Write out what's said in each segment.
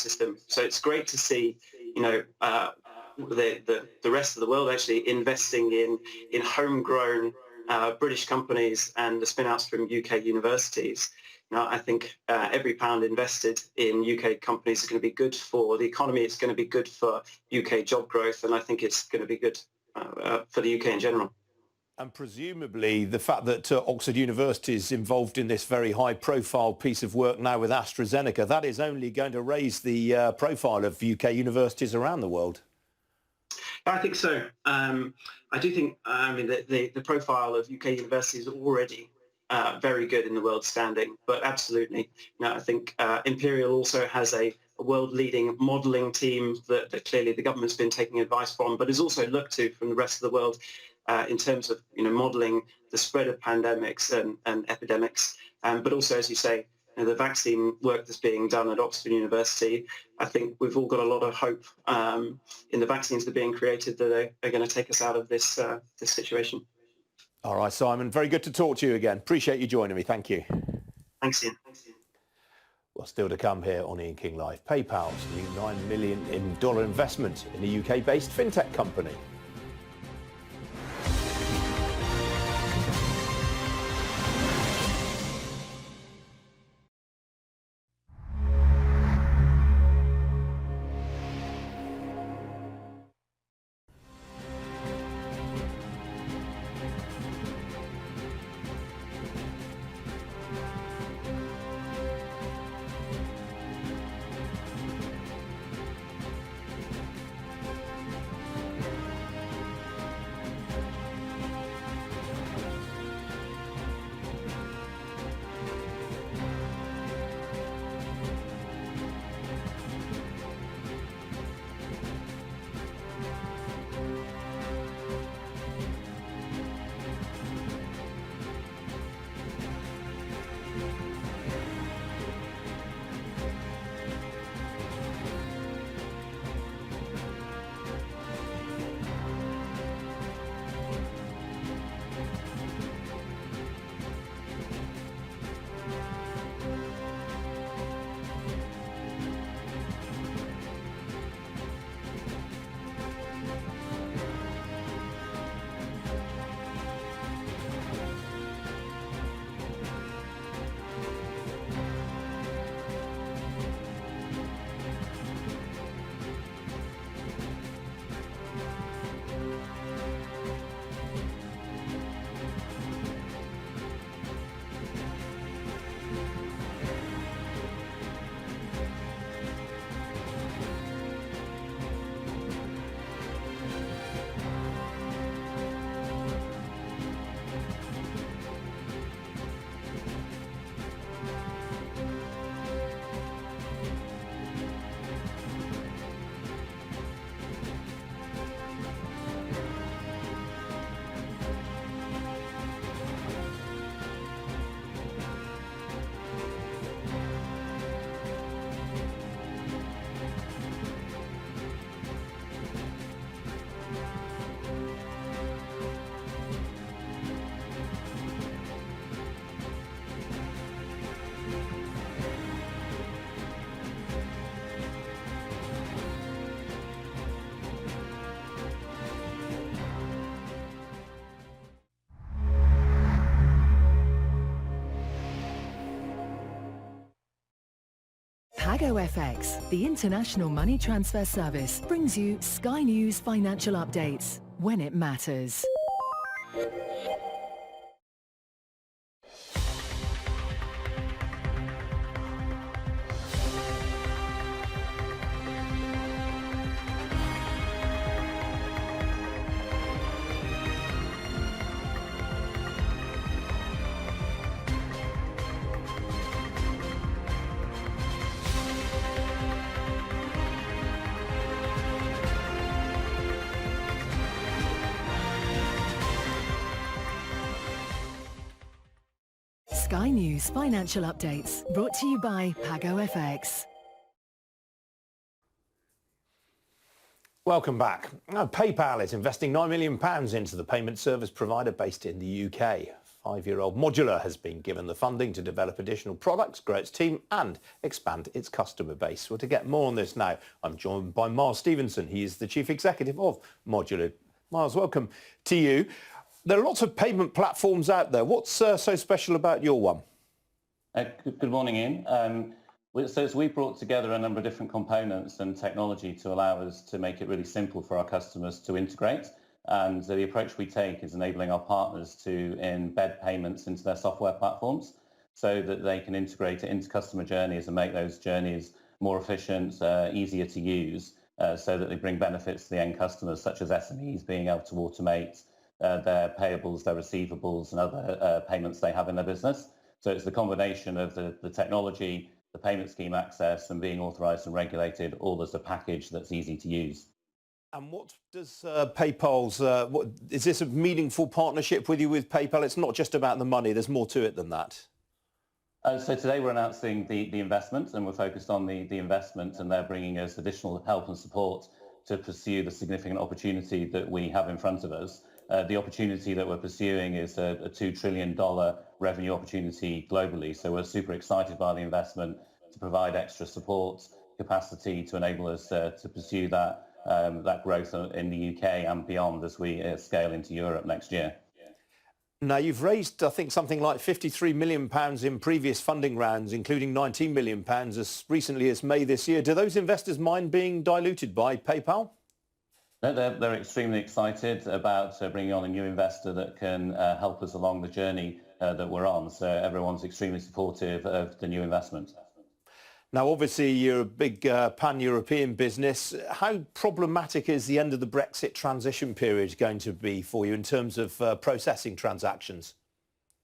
ecosystem. So it's great to see, the rest of the world actually investing in homegrown British companies and the spin-outs from UK universities. Now, I think every pound invested in UK companies is going to be good for the economy. It's going to be good for UK job growth, and I think it's going to be good for the UK in general. And presumably the fact that Oxford University is involved in this very high-profile piece of work now with AstraZeneca, that is only going to raise the profile of UK universities around the world. I think so. I do think, the profile of UK universities is already very good in the world standing, but absolutely. I think Imperial also has a world-leading modelling team that clearly the government's been taking advice from, but is also looked to from the rest of the world in terms of modelling the spread of pandemics and epidemics, but also, as you say, the vaccine work that's being done at Oxford University. I think we've all got a lot of hope in the vaccines that are being created that are going to take us out of this situation. All right, Simon, very good to talk to you again. Appreciate you joining me. Thank you. Thanks, Ian. Well, still to come here on Ian King Live. PayPal's new $9 million investment in a UK-based fintech company. PagoFX, the international money transfer service, brings you Sky News financial updates when it matters. Sky News financial updates, brought to you by PagoFX. Welcome back. Now, PayPal is investing £9 million into the payment service provider based in the UK. 5-year-old Modular has been given the funding to develop additional products, grow its team and expand its customer base. Well, to get more on this now, I'm joined by Miles Stevenson. He is the Chief Executive of Modular. Miles, welcome to you. There are lots of payment platforms out there. What's so special about your one? Good morning, Ian. So we've brought together a number of different components and technology to allow us to make it really simple for our customers to integrate. And the approach we take is enabling our partners to embed payments into their software platforms so that they can integrate it into customer journeys and make those journeys more efficient, easier to use, so that they bring benefits to the end customers, such as SMEs being able to automate their payables, their receivables and other payments they have in their business. So it's the combination of the technology, the payment scheme access and being authorised and regulated all as a package that's easy to use. And what does PayPal's, is this a meaningful partnership with PayPal? It's not just about the money, there's more to it than that. So today we're announcing the investment and we're focused on the investment, and they're bringing us additional help and support to pursue the significant opportunity that we have in front of us. The opportunity that we're pursuing is a $2 trillion revenue opportunity globally. So we're super excited by the investment to provide extra support capacity to enable us to pursue that growth in the UK and beyond as we scale into Europe next year. Now, you've raised, I think, something like £53 million in previous funding rounds, including £19 million as recently as May this year. Do those investors mind being diluted by PayPal? No, they're extremely excited about bringing on a new investor that can help us along the journey that we're on. So everyone's extremely supportive of the new investment. Now, obviously, you're a big pan-European business. How problematic is the end of the Brexit transition period going to be for you in terms of processing transactions?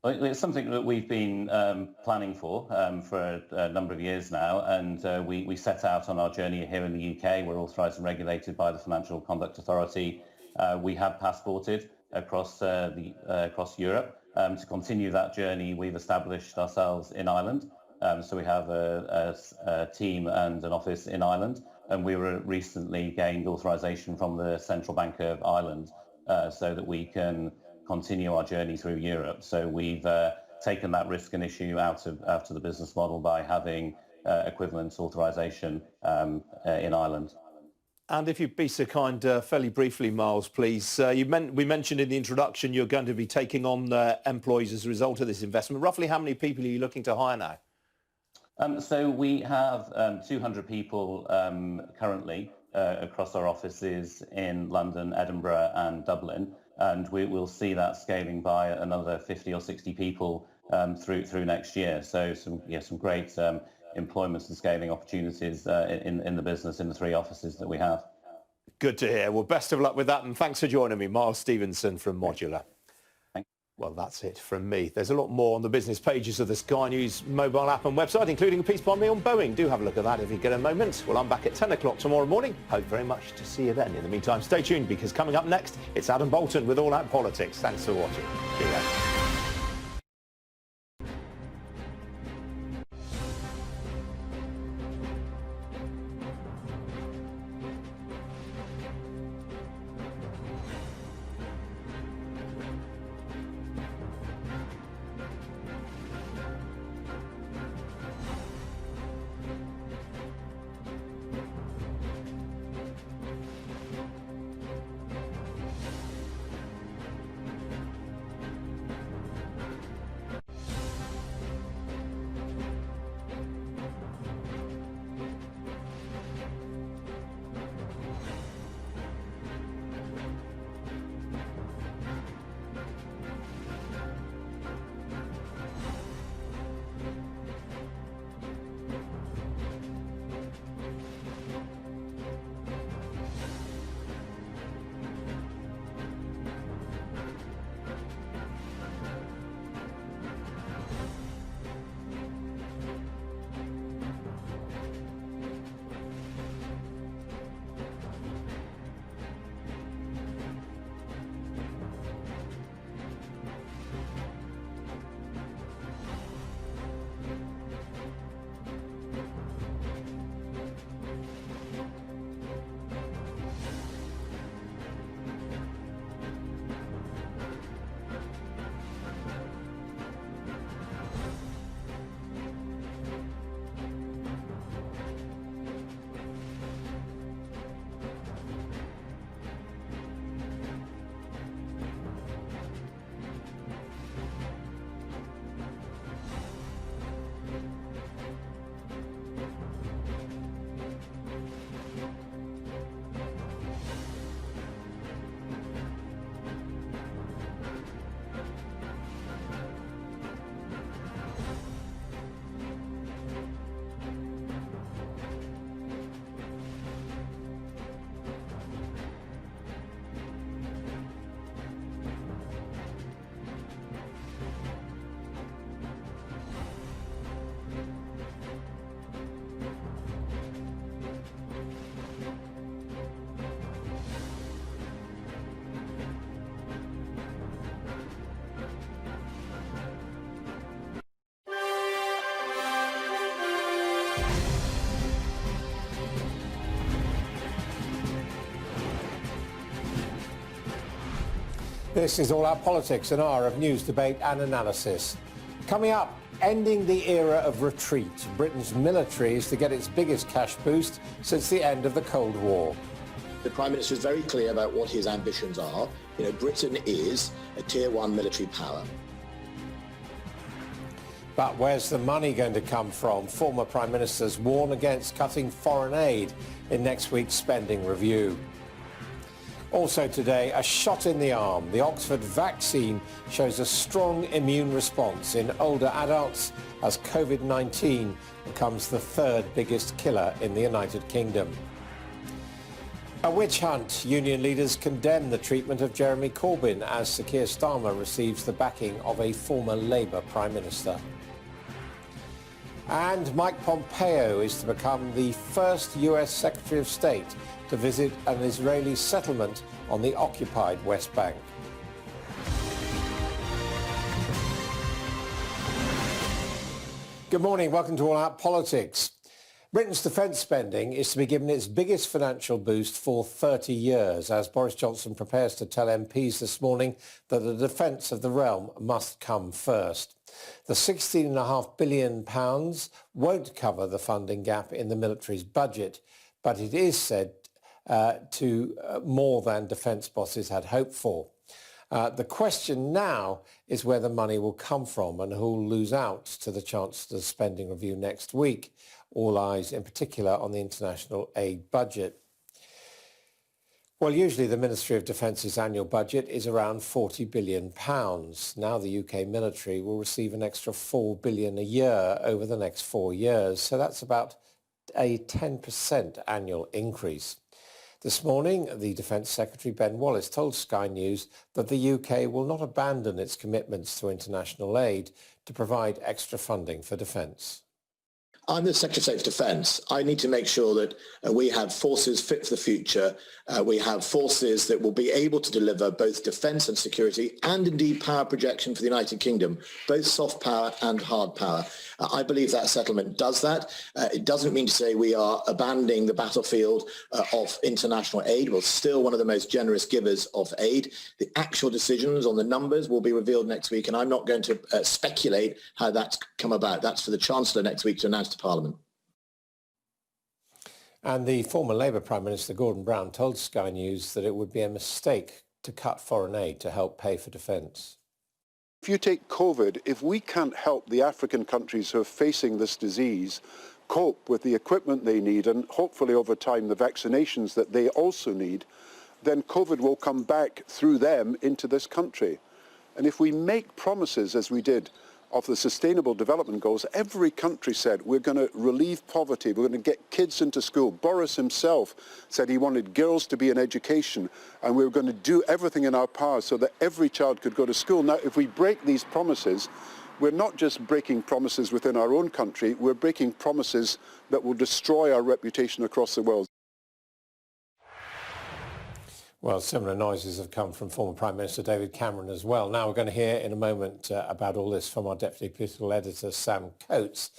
Well, it's something that we've been planning for a number of years now, and we set out on our journey here in the UK. We're authorised and regulated by the Financial Conduct Authority. We have passported across Europe. To continue that journey, we've established ourselves in Ireland. So we have a team and an office in Ireland, and we were recently gained authorisation from the Central Bank of Ireland so that we can continue our journey through Europe. So we've taken that risk and issue out of the business model by having equivalent authorisation in Ireland. And if you'd be so kind, fairly briefly, Miles, please. We mentioned in the introduction you're going to be taking on employees as a result of this investment. Roughly how many people are you looking to hire now? So we have 200 people currently across our offices in London, Edinburgh and Dublin, and we will see that scaling by another 50 or 60 people through next year. So some great employment and scaling opportunities in the business in the 3 offices that we have. Good to hear. Well, best of luck with that, and thanks for joining me, Miles Stevenson from Modular. Well, that's it from me. There's a lot more on the business pages of the Sky News mobile app and website, including a piece by me on Boeing. Do have a look at that if you get a moment. Well, I'm back at 10 o'clock tomorrow morning. Hope very much to see you then. In the meantime, stay tuned, because coming up next, it's Adam Bolton with All Out Politics. Thanks for watching. Cheerio. This is All Out Politics, an hour of news, debate and analysis. Coming up, ending the era of retreat. Britain's military is to get its biggest cash boost since the end of the Cold War. The Prime Minister is very clear about what his ambitions are. You know, Britain is a tier one military power. But where's the money going to come from? Former Prime Ministers warn against cutting foreign aid in next week's spending review. Also today, a shot in the arm. The Oxford vaccine shows a strong immune response in older adults as COVID-19 becomes the third biggest killer in the United Kingdom. A witch hunt. Union leaders condemn the treatment of Jeremy Corbyn as Sir Keir Starmer receives the backing of a former Labour Prime Minister. And Mike Pompeo is to become the first US Secretary of State to visit an Israeli settlement on the occupied West Bank. Good morning, welcome to All Out Politics. Britain's defence spending is to be given its biggest financial boost for 30 years as Boris Johnson prepares to tell MPs this morning that the defence of the realm must come first. The £16.5 billion won't cover the funding gap in the military's budget, but it is said to more than defence bosses had hoped for. The question now is where the money will come from and who will lose out to the Chancellor's spending review next week. All eyes in particular on the international aid budget. Well, usually the Ministry of Defence's annual budget is around £40 billion. Now the UK military will receive an extra £4 billion a year over the next 4 years. So that's about a 10% annual increase. This morning, the Defence Secretary Ben Wallace told Sky News that the UK will not abandon its commitments to international aid to provide extra funding for defence. I'm the Secretary of State for Defence. I need to make sure that we have forces fit for the future. We have forces that will be able to deliver both defence and security and indeed power projection for the United Kingdom, both soft power and hard power. I believe that settlement does that. It doesn't mean to say we are abandoning the battlefield of international aid. We're still one of the most generous givers of aid. The actual decisions on the numbers will be revealed next week, and I'm not going to speculate how that's come about. That's for the Chancellor next week to announce to Parliament. And the former Labour Prime Minister Gordon Brown told Sky News that it would be a mistake to cut foreign aid to help pay for defence. If you take COVID, if we can't help the African countries who are facing this disease cope with the equipment they need and hopefully over time the vaccinations that they also need, then COVID will come back through them into this country. And if we make promises, as we did, of the Sustainable Development Goals, every country said we're going to relieve poverty, we're going to get kids into school. Boris himself said he wanted girls to be in education and we were going to do everything in our power so that every child could go to school. Now, if we break these promises, we're not just breaking promises within our own country, we're breaking promises that will destroy our reputation across the world. Well, similar noises have come from former Prime Minister David Cameron as well. Now we're going to hear in a moment about all this from our Deputy Political Editor, Sam Coates,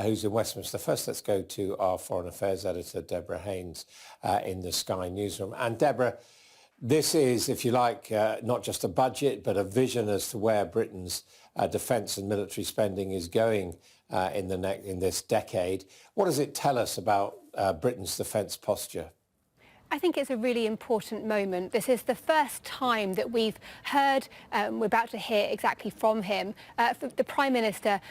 who's in Westminster. First, let's go to our Foreign Affairs Editor, Deborah Haynes, in the Sky Newsroom. And Deborah, this is, if you like, not just a budget, but a vision as to where Britain's defence and military spending is going in this decade. What does it tell us about Britain's defence posture? I think it's a really important moment. This is the first time that we've heard, we're about to hear exactly from him, the Prime Minister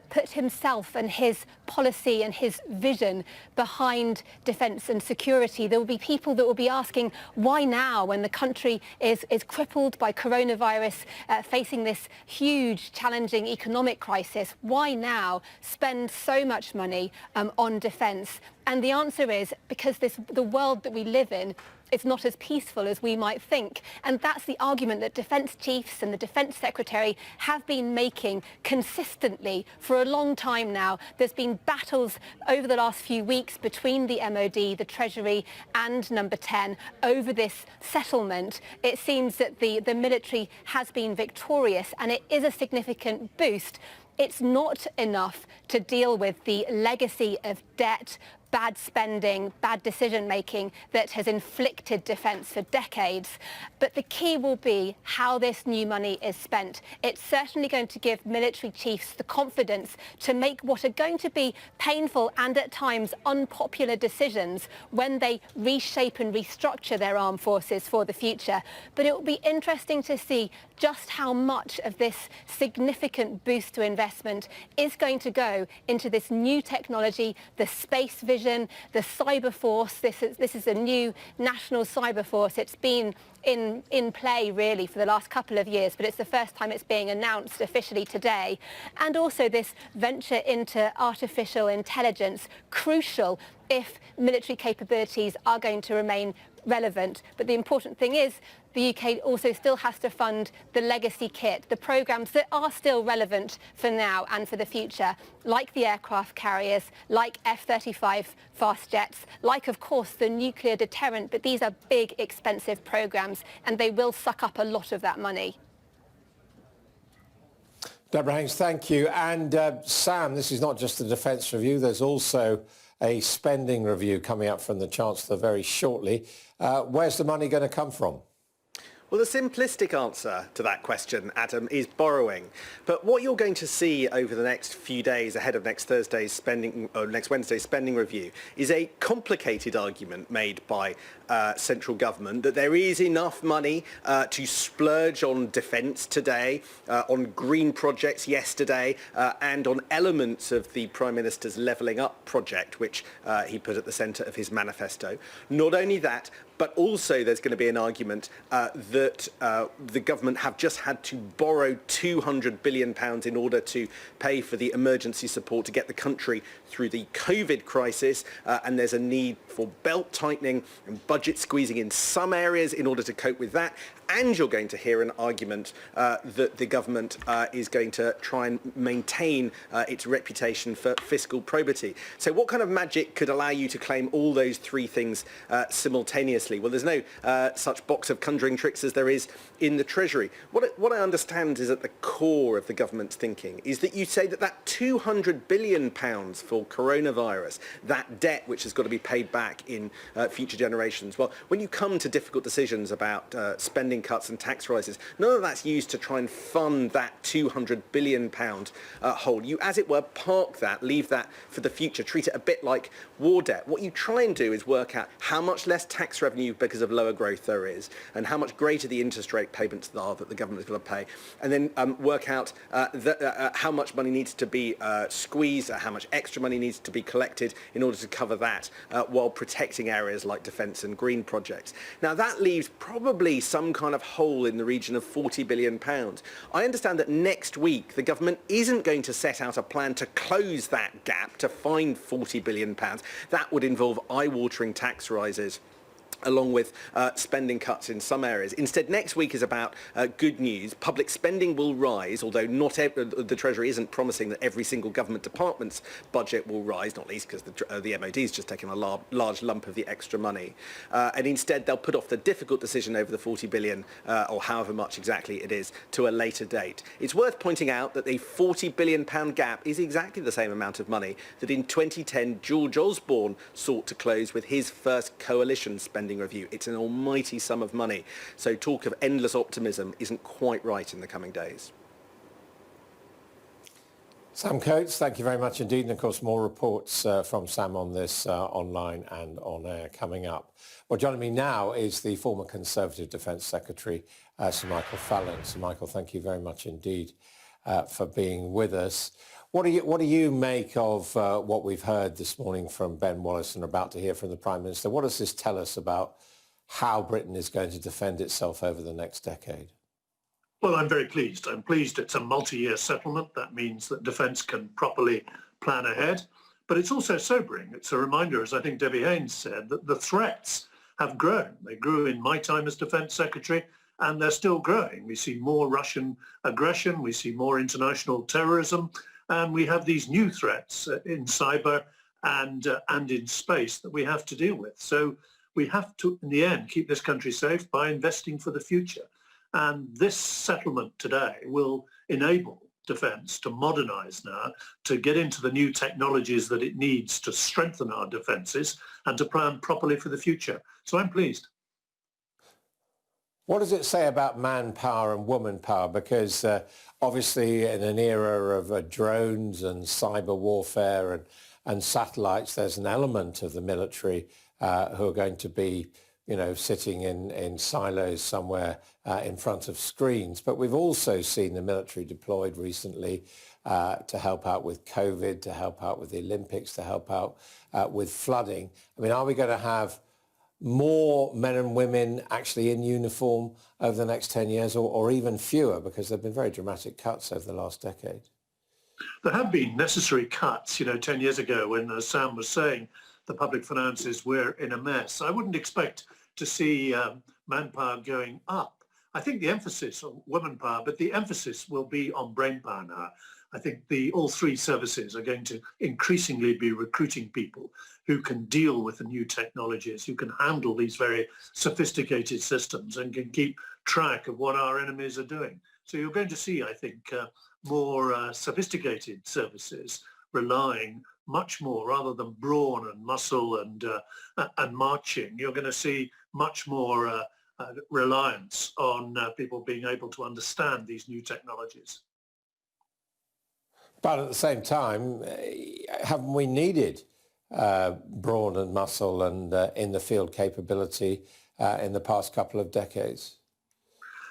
put himself and his policy and his vision behind defence and security. There will be people that will be asking, why now when the country is crippled by coronavirus, facing this huge, challenging economic crisis? Why now spend so much money on defence? And the answer is because the world that we live in is not as peaceful as we might think. And that's the argument that defence chiefs and the Defence Secretary have been making consistently for a long time now. There's been battles over the last few weeks between the MOD, the Treasury and Number 10 over this settlement. It seems that the military has been victorious and it is a significant boost. It's not enough to deal with the legacy of debt, bad spending, bad decision-making that has inflicted defence for decades. But the key will be how this new money is spent. It's certainly going to give military chiefs the confidence to make what are going to be painful and at times unpopular decisions when they reshape and restructure their armed forces for the future. But it will be interesting to see just how much of this significant boost to investment is going to go into this new technology, the space vision, the cyber force. This is a new national cyber force. It's been in play really for the last couple of years, but it's the first time it's being announced officially today. And also this venture into artificial intelligence, crucial if military capabilities are going to remain relevant. But the important thing is the UK also still has to fund the legacy kit, the programmes that are still relevant for now and for the future, like the aircraft carriers, like F-35 fast jets, like, of course, the nuclear deterrent. But these are big, expensive programmes, and they will suck up a lot of that money. Deborah Haynes, thank you. And Sam, this is not just the defence review. There's also a spending review coming up from the Chancellor very shortly. Where's the money going to come from? Well, the simplistic answer to that question, Adam, is borrowing. But what you're going to see over the next few days ahead of next Wednesday's spending review is a complicated argument made by central government that there is enough money to splurge on defence today, on green projects yesterday, and on elements of the Prime Minister's Levelling Up project, which he put at the centre of his manifesto. Not only that, but also there's going to be an argument that the government have just had to borrow £200 billion in order to pay for the emergency support to get the country through the COVID crisis, and there's a need for belt tightening and budget squeezing in some areas in order to cope with that. And you're going to hear an argument that the government is going to try and maintain its reputation for fiscal probity. So what kind of magic could allow you to claim all those three things simultaneously? Well, there's no such box of conjuring tricks as there is in the Treasury. What I understand is at the core of the government's thinking is that you say that £200 billion for coronavirus, that debt which has got to be paid back in future generations. Well, when you come to difficult decisions about spending cuts and tax rises, none of that's used to try and fund that £200 billion hole. You, as it were, park that, leave that for the future, treat it a bit like war debt. What you try and do is work out how much less tax revenue because of lower growth there is, and how much greater the interest rate payments are that the government is going to pay, and then work out how much money needs to be squeezed, how much extra money needs to be collected in order to cover that, while protecting areas like defence and green projects. Now that leaves probably some kind of hole in the region of £40 billion. I understand that next week the government isn't going to set out a plan to close that gap, to find £40 billion. That would involve eye-watering tax rises, along with spending cuts in some areas. Instead, next week is about good news. Public spending will rise, although not the Treasury isn't promising that every single government department's budget will rise, not least because the MOD's just taken a large lump of the extra money. And instead, they'll put off the difficult decision over the £40 billion, or however much exactly it is, to a later date. It's worth pointing out that the £40 billion gap is exactly the same amount of money that in 2010 George Osborne sought to close with his first coalition spending review. It's an almighty sum of money. So talk of endless optimism isn't quite right in the coming days. Sam Coates, thank you very much indeed. And of course, more reports from Sam on this online and on air coming up. Well, joining me now is the former Conservative Defence Secretary, Sir Michael Fallon. Sir Michael, thank you very much indeed for being with us. What do you make of what we've heard this morning from Ben Wallace and about to hear from the Prime Minister? What does this tell us about how Britain is going to defend itself over the next decade? Well, I'm very pleased. I'm pleased it's a multi-year settlement. That means that defence can properly plan ahead. But it's also sobering. It's a reminder, as I think Debbie Haynes said, that the threats have grown. They grew in my time as Defence Secretary, and they're still growing. We see more Russian aggression. We see more international terrorism. And we have these new threats in cyber and in space that we have to deal with. So we have to, in the end, keep this country safe by investing for the future. And this settlement today will enable defence to modernise now, to get into the new technologies that it needs to strengthen our defences and to plan properly for the future. So I'm pleased. What does it say about manpower and woman power? Because obviously in an era of drones and cyber warfare and satellites, there's an element of the military who are going to be, you know, sitting in silos somewhere in front of screens. But we've also seen the military deployed recently to help out with COVID, to help out with the Olympics, to help out with flooding. I mean, are we going to have more men and women actually in uniform over the next 10 years or even fewer, because there have been very dramatic cuts over the last decade? There have been necessary cuts, 10 years ago when Sam was saying the public finances were in a mess. I wouldn't expect to see manpower going up. I think the emphasis on woman power, but the emphasis will be on brain power now. I think all three services are going to increasingly be recruiting people who can deal with the new technologies, who can handle these very sophisticated systems and can keep track of what our enemies are doing. So you're going to see, I think, more sophisticated services relying much more, rather than brawn and muscle and marching, you're going to see much more reliance on people being able to understand these new technologies. But at the same time, haven't we needed brawn and muscle and in the field capability in the past couple of decades?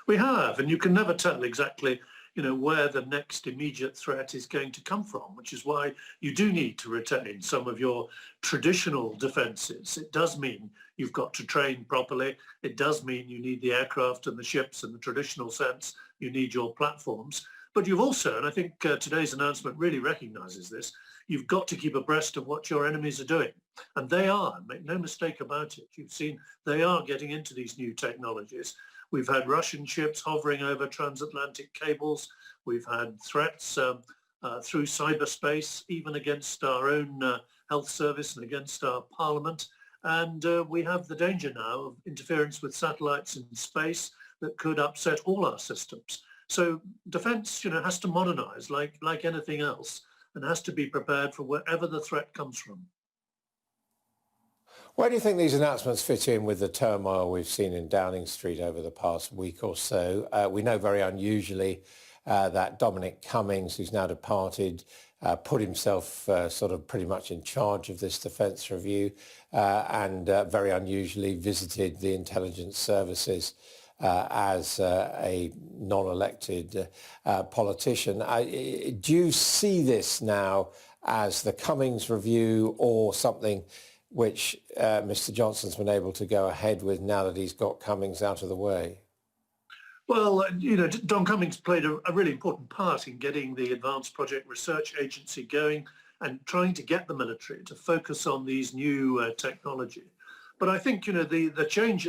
We have, and you can never tell exactly, where the next immediate threat is going to come from, which is why you do need to retain some of your traditional defences. It does mean you've got to train properly. It does mean you need the aircraft and the ships in the traditional sense. You need your platforms. But you've also, and I think today's announcement really recognises this, you've got to keep abreast of what your enemies are doing. And they are, make no mistake about it. You've seen they are getting into these new technologies. We've had Russian ships hovering over transatlantic cables. We've had threats through cyberspace, even against our own health service and against our parliament. And we have the danger now of interference with satellites in space that could upset all our systems. So defence, has to modernise like anything else and has to be prepared for wherever the threat comes from. Where do you think these announcements fit in with the turmoil we've seen in Downing Street over the past week or so? We know very unusually that Dominic Cummings, who's now departed, put himself sort of pretty much in charge of this defence review and very unusually visited the intelligence services as a non-elected politician. Do you see this now as the Cummings review or something which Mr. Johnson's been able to go ahead with now that he's got Cummings out of the way? Well, Don Cummings played a really important part in getting the Advanced Project Research Agency going and trying to get the military to focus on these new technology. But I think, the change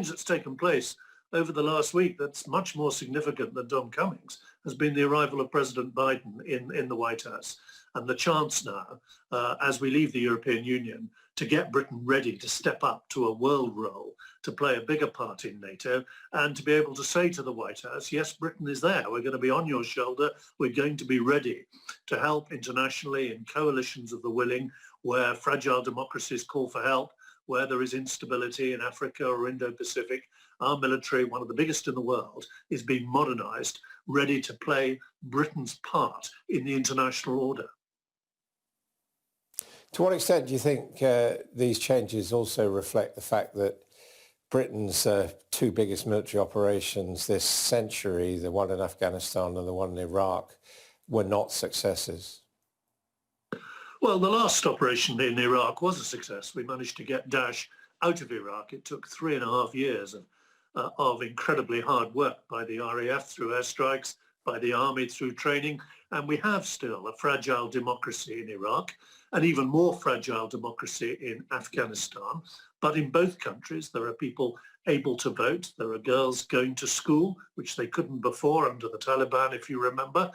that's taken place over the last week that's much more significant than Don Cummings has been the arrival of President Biden in the White House and the chance now, as we leave the European Union, to get Britain ready to step up to a world role, to play a bigger part in NATO, and to be able to say to the White House, yes, Britain is there. We're going to be on your shoulder. We're going to be ready to help internationally in coalitions of the willing, where fragile democracies call for help, where there is instability in Africa or Indo-Pacific. Our military, one of the biggest in the world, is being modernised, ready to play Britain's part in the international order. To what extent do you think these changes also reflect the fact that Britain's two biggest military operations this century, the one in Afghanistan and the one in Iraq, were not successes? Well, the last operation in Iraq was a success. We managed to get Daesh out of Iraq. It took 3.5 years of incredibly hard work by the RAF through airstrikes, by the army through training, and we have still a fragile democracy in Iraq, an even more fragile democracy in Afghanistan. But in both countries, there are people able to vote. There are girls going to school, which they couldn't before under the Taliban, if you remember.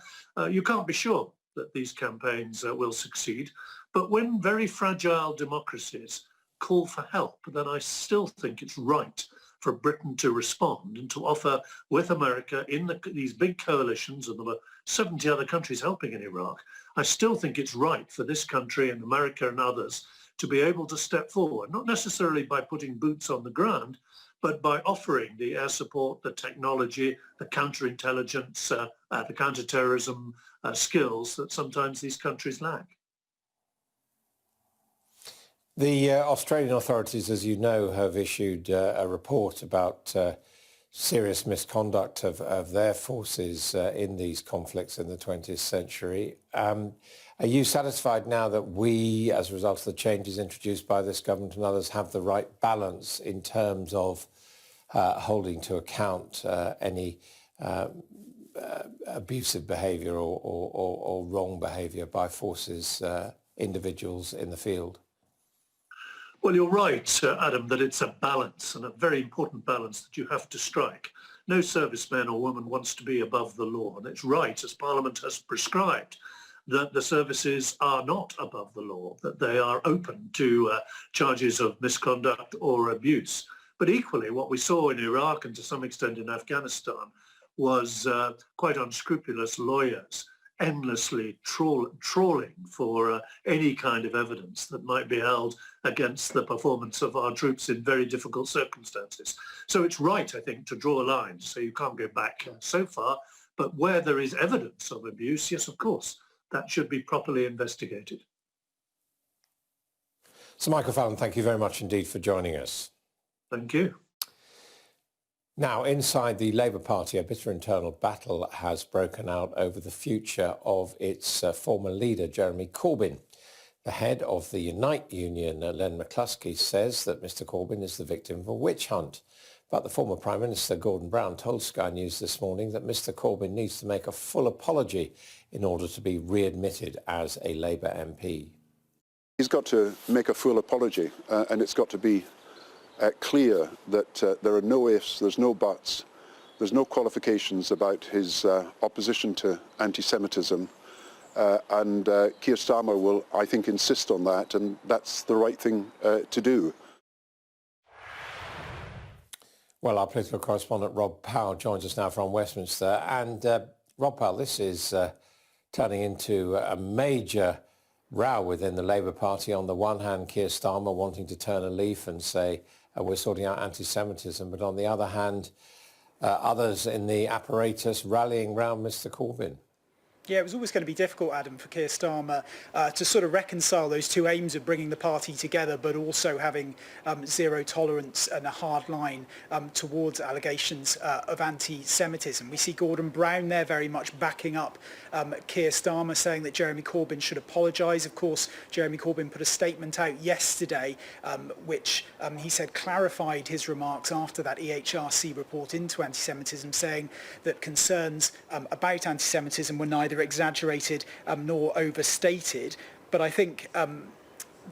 You can't be sure that these campaigns will succeed. But when very fragile democracies call for help, then I still think it's right for Britain to respond and to offer with America in these big coalitions, and there were 70 other countries helping in Iraq. I still think it's right for this country and America and others to be able to step forward, not necessarily by putting boots on the ground, but by offering the air support, the technology, the counterintelligence, the counterterrorism skills that sometimes these countries lack. The Australian authorities, as you know, have issued a report about serious misconduct of their forces in these conflicts in the 20th century. Are you satisfied now that we, as a result of the changes introduced by this government and others, have the right balance in terms of holding to account any abusive behaviour or wrong behaviour by forces, individuals in the field? Well, you're right, Adam, that it's a balance, and a very important balance that you have to strike. No serviceman or woman wants to be above the law, and it's right, as Parliament has prescribed, that the services are not above the law, that they are open to charges of misconduct or abuse. But equally, what we saw in Iraq and to some extent in Afghanistan was quite unscrupulous lawyers endlessly trawling for any kind of evidence that might be held against the performance of our troops in very difficult circumstances. So it's right, I think, to draw a line, so you can't go back so far, but where there is evidence of abuse, yes, of course, that should be properly investigated. Sir Michael Fallon, thank you very much indeed for joining us. Thank you. Now, inside the Labour Party, a bitter internal battle has broken out over the future of its former leader, Jeremy Corbyn. The head of the Unite Union, Len McCluskey, says that Mr Corbyn is the victim of a witch hunt. But the former Prime Minister, Gordon Brown, told Sky News this morning that Mr Corbyn needs to make a full apology in order to be readmitted as a Labour MP. He's got to make a full apology, and it's got to be clear that there are no ifs, there's no buts, there's no qualifications about his opposition to anti-Semitism, and Keir Starmer will, I think, insist on that, and that's the right thing to do. Well, our political correspondent Rob Powell joins us now from Westminster, and Rob Powell, this is turning into a major row within the Labour Party. On the one hand, Keir Starmer wanting to turn a leaf and say we're sorting out anti-Semitism, but on the other hand, others in the apparatus rallying round Mr Corbyn. Yeah, it was always going to be difficult, Adam, for Keir Starmer to sort of reconcile those two aims of bringing the party together, but also having zero tolerance and a hard line towards allegations of anti-Semitism. We see Gordon Brown there very much backing up Keir Starmer, saying that Jeremy Corbyn should apologise. Of course, Jeremy Corbyn put a statement out yesterday which he said clarified his remarks after that EHRC report into anti-Semitism, saying that concerns about anti-Semitism were neither exaggerated nor overstated. But I think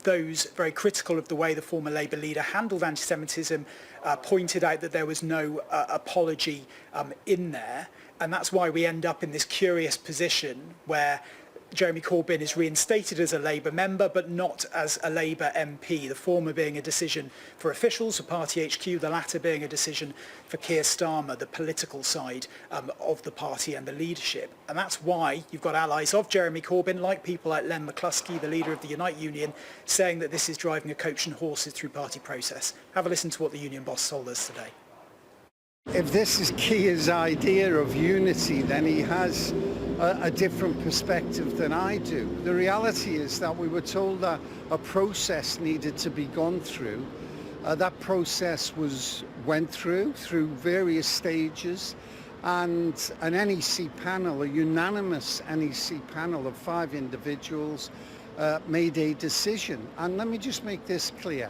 those very critical of the way the former Labour leader handled anti-Semitism pointed out that there was no apology in there, and that's why we end up in this curious position where Jeremy Corbyn is reinstated as a Labour member, but not as a Labour MP, the former being a decision for officials, for Party HQ, the latter being a decision for Keir Starmer, the political side of the party and the leadership. And that's why you've got allies of Jeremy Corbyn, like people like Len McCluskey, the leader of the Unite Union, saying that this is driving a coach and horses through party process. Have a listen to what the union boss told us today. If this is Keir's idea of unity, then he has a different perspective than I do. The reality is that we were told that a process needed to be gone through. That process went through various stages, and an NEC panel, a unanimous NEC panel of 5 individuals, made a decision. And let me just make this clear.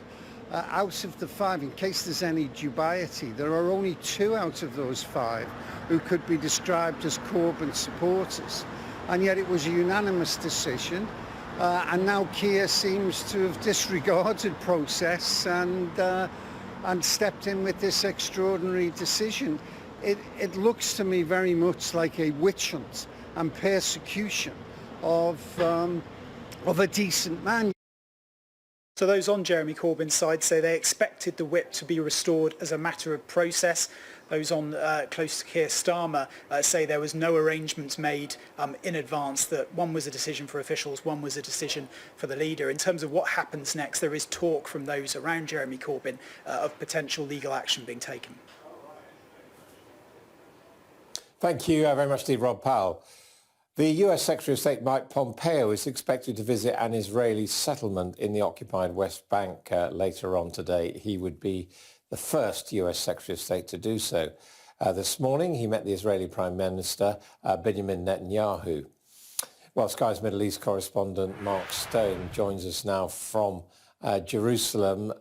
Out of the 5, in case there's any dubiety, there are only 2 out of those 5 who could be described as Corbyn supporters. And yet it was a unanimous decision. And now Keir seems to have disregarded process and stepped in with this extraordinary decision. It looks to me very much like a witch hunt and persecution of a decent man. So those on Jeremy Corbyn's side say they expected the whip to be restored as a matter of process. Those on close to Keir Starmer say there was no arrangements made in advance, that one was a decision for officials, one was a decision for the leader. In terms of what happens next, there is talk from those around Jeremy Corbyn of potential legal action being taken. Thank you very much indeed, Rob Powell. The US Secretary of State Mike Pompeo is expected to visit an Israeli settlement in the occupied West Bank later on today. He would be the first US Secretary of State to do so. This morning he met the Israeli Prime Minister Benjamin Netanyahu. Well, Sky's Middle East correspondent Mark Stone joins us now from Jerusalem.